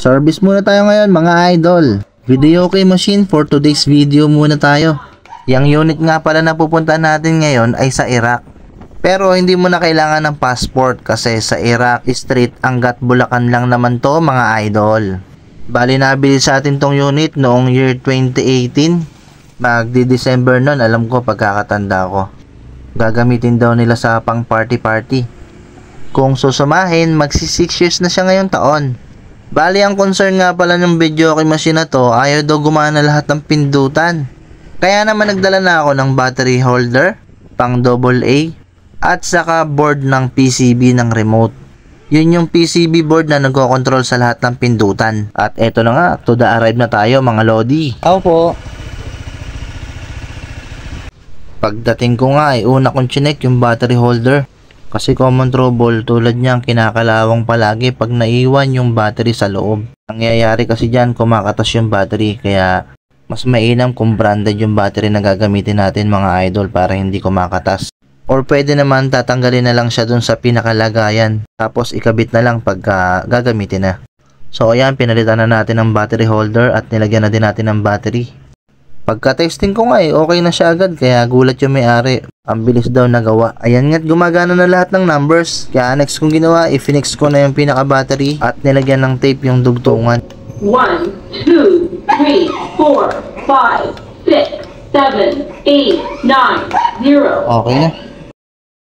Service muna tayo ngayon mga idol. Video okay machine for today's video muna tayo. Yang unit nga pala na pupuntahan natin ngayon ay sa Iraq. Pero hindi mo na kailangan ng passport kasi sa Iraq Street hanggat Bulacan lang naman to mga idol. Bali nabili sa atin tong unit noong year 2018. Magdi-December nun, alam ko pagkakatanda ko. Gagamitin daw nila sa pang party. Kung susumahin, magsi 6 years na siya ngayong taon. Bali ang concern nga pala ng video okay machine na to, ayaw daw gumana lahat ng pindutan. Kaya naman nagdala na ako ng battery holder, pang AA, at saka board ng PCB ng remote. Yun yung PCB board na nagko-control sa lahat ng pindutan. At eto na nga, to the arrive na tayo mga lodi. Opo. Pagdating ko nga ay una kong chinek yung battery holder. Kasi common trouble tulad niyang kinakalawang palagi pag naiwan yung battery sa loob. Nangyayari kasi dyan kumakatas yung battery kaya mas mainam kung branded yung battery na gagamitin natin mga idol para hindi kumakatas. Or pwede naman tatanggalin na lang siya dun sa pinakalagayan tapos ikabit na lang pagka gagamitin na. So ayan, pinalitan na natin ang battery holder at nilagyan na din natin ng battery. Pagka-testing ko nga okay na siya agad kaya gulat yung may-ari. Ang bilis daw nagawa. Ayan nga't gumagana na lahat ng numbers. Kaya next kong ginawa, i-finix ko na yung pinaka-battery at nilagyan ng tape yung dugtungan. 1, 2, 3, 4, 5, 6, 7, 8, 9, 0. Okay na.